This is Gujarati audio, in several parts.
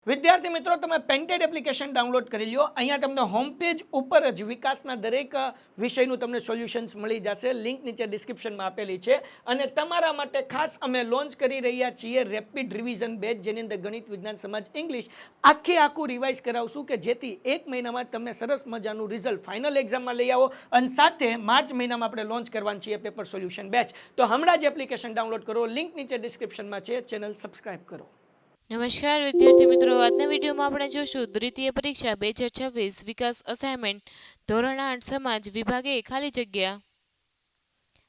વિદ્યાર્થી મિત્રો, તમે પેન્ટેડ એપ્લિકેશન ડાઉનલોડ કરી લો. અહીંયા તમને હોમ પેજ ઉપર જ વિકાસના દરેક વિષયનું તમને સોલ્યુશન્સ મળી જશે. લિંક નીચે ડિસ્ક્રિપ્શનમાં આપેલી છે. અને તમારા માટે ખાસ અમે લોન્ચ કરી રહ્યા છીએ રેપિડ રિવિઝન બેચ, જેની અંદર ગણિત, વિજ્ઞાન, સમાજ, ઇંગ્લિશ આખું રિવાઇઝ કરાવશું કે જેથી એક મહિનામાં તમને સરસ મજાનું રિઝલ્ટ ફાઇનલ એક્ઝામમાં લઈ આવો. અને સાથે માર્ચ મહિનામાં આપણે લોન્ચ કરવાનું છીએ પેપર સોલ્યુશન બેચ. તો હમણાં જ એપ્લિકેશન ડાઉનલોડ કરો. લિંક નીચે ડિસ્ક્રિપ્શનમાં છે. ચેનલ સબસ્ક્રાઇબ કરો. નમસ્કાર વિદ્યાર્થી મિત્રો, આજના વિડીયોમાં આપણે જોશું દ્વિતીય પરીક્ષા 2026 વિકાસ અસાઇનમેન્ટ ધોરણ 8 સમાજ વિભાગે ખાલી જગ્યા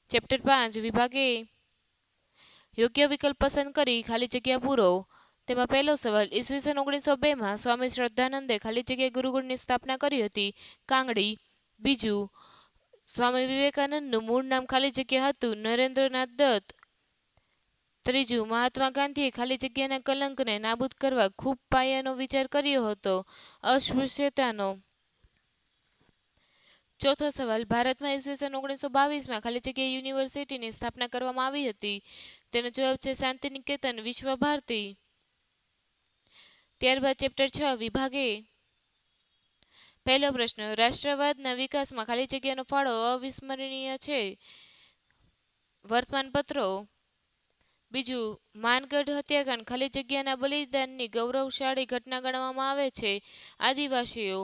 ચેપ્ટર 5 વિભાગે યોગ્ય વિકલ્પ પસંદ કરી ખાલી જગ્યા પૂરો. તેમાં પહેલો સવાલ, ઈસવીસન 1902માં સ્વામી શ્રદ્ધાનંદે ખાલી જગ્યા ગુરુકુળની સ્થાપના કરી હતી, કાંગડી. બીજું, સ્વામી વિવેકાનંદનું મૂળ નામ ખાલી જગ્યા હતું, નરેન્દ્રનાથ દત્ત. ત્રીજું, મહાત્મા ગાંધીએ ખાલી જગ્યાના કલંકને નાબૂદ કરવા ખૂબ પાયાનો વિચાર કર્યો હતો, અસ્પૃશ્યતાનો. ચોથો સવાલ, ભારતમાં ઈસવીસન 1922માં ખાલી જગ્યા યુનિવર્સિટીની સ્થાપના કરવામાં આવી હતી. તેનો જવાબ છે શાંતિનિકેતન વિશ્વ ભારતી. ત્યારબાદ ચેપ્ટર 6 વિભાગે પહેલો પ્રશ્ન, રાષ્ટ્રવાદના વિકાસમાં ખાલી જગ્યાનો ફાળો અવિસ્મરણીય છે, વર્તમાનપત્રો. બીજું, માનગઢ હત્યાકાંડ ખાલી જગ્યાના બલિદાનની ગૌરવશાળી ઘટના ગણવામાં આવે છે, આદિવાસીઓ.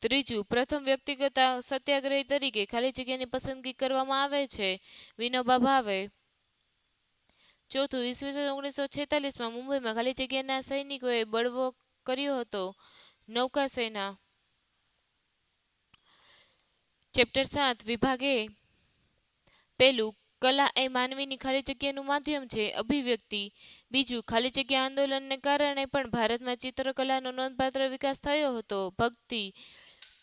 ત્રીજું, પ્રથમ વ્યક્તિગત સત્યાગ્રહી તરીકે ખાલી જગ્યાની પસંદગી કરવામાં આવે છે, વિનોબા ભાવે. ચોથું, ઈસવીસન 1946માં મુંબઈમાં ખાલી જગ્યાના સૈનિકોએ બળવો કર્યો હતો, નૌકાસેના. ચેપ્ટર 7 વિભાગે પહેલું, કલા એ માનવીની ખાલી જગ્યાનું માધ્યમ છે, અભિવ્યક્તિ. બીજું, ખાલી જગ્યા આંદોલનને કારણે પણ ભારતમાં ચિત્રકલાનો નોંધપાત્ર વિકાસ થયો હતો, ભક્તિ.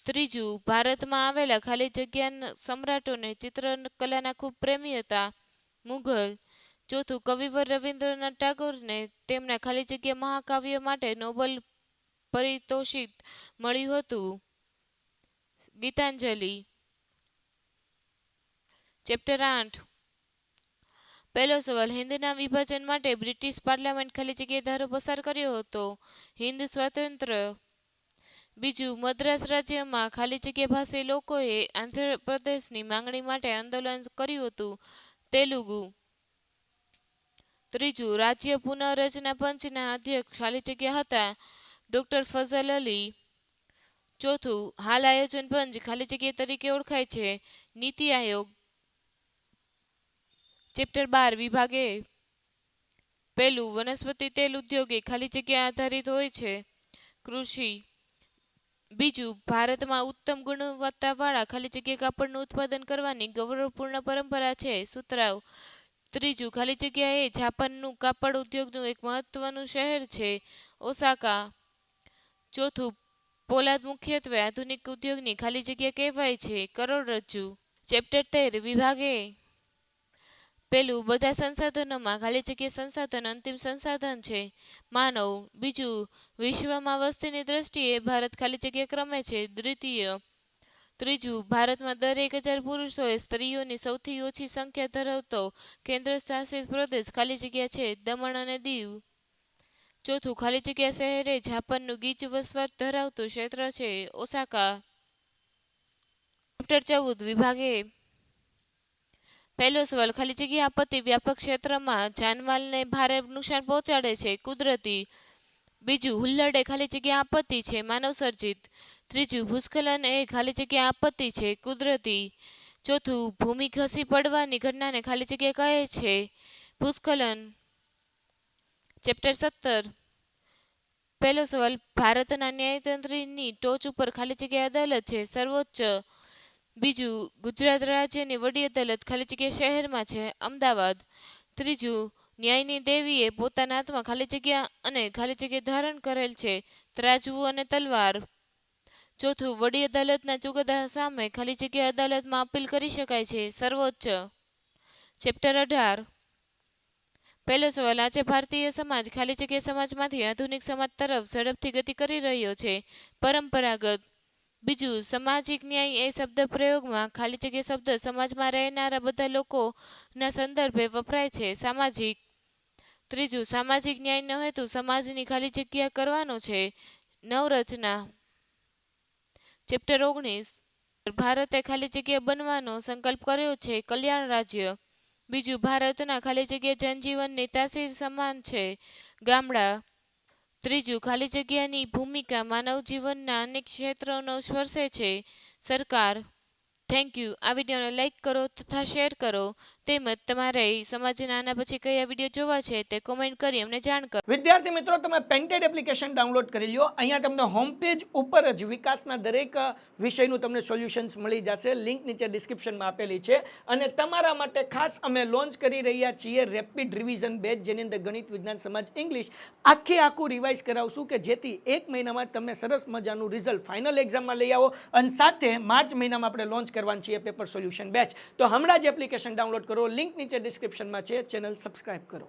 ત્રીજું, ભારતમાં આવેલા ખાલી જગ્યા સમ્રાટોને ચિત્રકલાના ખૂબ પ્રેમી હતા, મુઘલ. ચોથું, કવિવર રવિન્દ્રનાથ ટાગોરને તેમના ખાલી જગ્યા મહાકાવ્ય માટે નોબેલ પારિતોષિક મળ્યું હતું, ગીતાંજલિ. ચેપ્ટર 8 પહેલો સવાલ, હિન્દના વિભાજન માટે બ્રિટિશ પાર્લામેન્ટ ખાલી જગ્યા ધારો પસાર કર્યો હતો, હિન્દ સ્વાતંત્ર્ય. બીજું, મદ્રાસ રાજ્યમાં ખાલી જગ્યા ભાષી લોકોએ આંધ્રપ્રદેશની માંગણી માટે આંદોલન કર્યું હતું, તેલુગુ. ત્રીજું, રાજ્ય પુનઃરચના પંચના અધ્યક્ષ ખાલી જગ્યા હતા, ડોક્ટર ફઝલ અલી. ચોથું, હાલ આયોજન પંચ ખાલી જગ્યા તરીકે ઓળખાય છે, નીતિ આયોગ. ચેપ્ટર 12 વિભાગે પહેલું, વનસ્પતિ તેલ ઉદ્યોગ એ ખાલી જગ્યા આધારિત હોય છે, કૃષિ. બીજું, ભારતમાં ઉત્તમ ગુણવત્તાવાળા ખાલી જગ્યા કાપડનું ઉત્પાદન કરવાની ગૌરવપૂર્ણ પરંપરા છે, સુતરાઉ. ત્રીજું, ખાલી જગ્યા એ જાપાનનું કાપડ ઉદ્યોગનું એક મહત્વનું શહેર છે, ઓસાકા. ચોથું, પોલાદ મુખ્યત્વે આધુનિક ઉદ્યોગની ખાલી જગ્યા કહેવાય છે, કરોડરજ્જુ. ચેપ્ટર 13 વિભાગે પહેલું, બધા સંસાધનોમાં ખાલી જગ્યા સંસાધન અંતિમ સંસાધન છે, માનવ. બીજું, વિશ્વમાં વસ્તીની દ્રષ્ટિએ ભારત ખાલી જગ્યા ક્રમે છે, દ્વિતીય. ત્રીજું, ભારતમાં દર 1000 પુરુષોએ સ્ત્રીઓની સૌથી ઓછી સંખ્યા ધરાવતો કેન્દ્ર શાસિત પ્રદેશ ખાલી જગ્યા છે, દમણ અને દીવ. ચોથું, ખાલી જગ્યા શહેર એ જાપાનનું ગીચ વસવાટ ધરાવતું ક્ષેત્ર છે, ઓસાકા. ચેપ્ટર 14 વિભાગે પહેલો સવાલ, ખાલી જગ્યા આપત્તિ વ્યાપક ક્ષેત્રમાં જાનમાલને ભારે નુકસાન પહોંચાડે છે, કુદરતી. બીજું, હુલ્લડ એ ખાલી જગ્યા આપત્તિ છે, માનવસર્જિત. ત્રીજું, ભૂસ્ખલન એ ખાલી જગ્યા આપત્તિ છે, કુદરતી. ચોથું, ભૂમિ ખસી પડવાની ઘટનાને ખાલી જગ્યા કહે છે, ભૂસ્ખલન. ચેપ્ટર 17 પહેલો સવાલ, ભારતના ન્યાયતંત્રની ટોચ ઉપર ખાલી જગ્યા અદાલત છે, સર્વોચ્ચ. બીજું, ગુજરાત રાજ્યની વડી અદાલત ખાલી જગ્યા શહેરમાં છે, અમદાવાદ. ત્રીજું, ન્યાયની દેવીએ પોતાના હાથમાં ખાલી જગ્યા અને ખાલી જગ્યા ધારણ કરેલ છે, ત્રાજવું અને તલવાર. ચોથું, વડી અદાલતના ચુકાદા સામે ખાલી જગ્યા અદાલતમાં અપીલ કરી શકાય છે, સર્વોચ્ચ. ચેપ્ટર 18 પહેલો સવાલ, આજે ભારતીય સમાજ ખાલી જગ્યા સમાજમાંથી આધુનિક સમાજ તરફ ઝડપથી ગતિ કરી રહ્યો છે, પરંપરાગત. બીજું, સામાજિક ન્યાય એ શબ્દ પ્રયોગમાં ખાલી જગ્યા શબ્દ સમાજમાં રહેનારા બધા લોકોના સંદર્ભે વપરાય છે, સામાજિક. ત્રીજું સામાજિક ન્યાયનો હેતુ સમાજની ખાલી જગ્યા કરવાનો છે. નવરચના ચેપ્ટર 19 ભારતે ખાલી જગ્યા બનવાનો સંકલ્પ કર્યો છે. કલ્યાણ રાજ્ય. બીજું ભારતના ખાલી જગ્યા જનજીવનની તાસીર સમાન છે. ગામડા. ત્રીજું ખાલી જગ્યાની ભૂમિકા માનવ જીવનના અનેક ક્ષેત્રોનો સ્પર્શે છે. સરકાર. Thank you. આ વિડીયોને લાઇક કરો તથા શેર કરો, તેમજ તમારે સમાજના આના પછી કયા વિડીયો જોવા છે તે કોમેન્ટ કરી અમને જાણ કરો. વિદ્યાર્થી મિત્રો, તમે પેન્ટેડ એપ્લિકેશન ડાઉનલોડ કરી લો. અહીંયા તમને હોમ પેજ ઉપર જ વિકાસના દરેક વિષયનું તમને સોલ્યુશન્સ મળી જશે. લિંક નીચે ડિસ્ક્રિપ્શનમાં આપેલી છે. અને તમારા માટે ખાસ અમે લોન્ચ કરી રહ્યા છીએ રેપિડ રિવિઝન બેચ, જેની અંદર ગણિત, વિજ્ઞાન, સમાજ, ઇંગ્લિશ આખું રિવાઇઝ કરાવશું કે જેથી 1 મહિનામાં તમે સરસ મજાનું રિઝલ્ટ ફાઇનલ એક્ઝામમાં લઈ આવો. અને સાથે માર્ચ મહિનામાં આપણે લોન્ચ કરવાનું છીએ પેપર સોલ્યુશન બેચ. તો હમણાં જ એપ્લિકેશન ડાઉનલોડ કરો. લિંક નીચે ડિસ્ક્રિપ્શનમાં છે. ચેનલ સબસ્ક્રાઇબ કરો.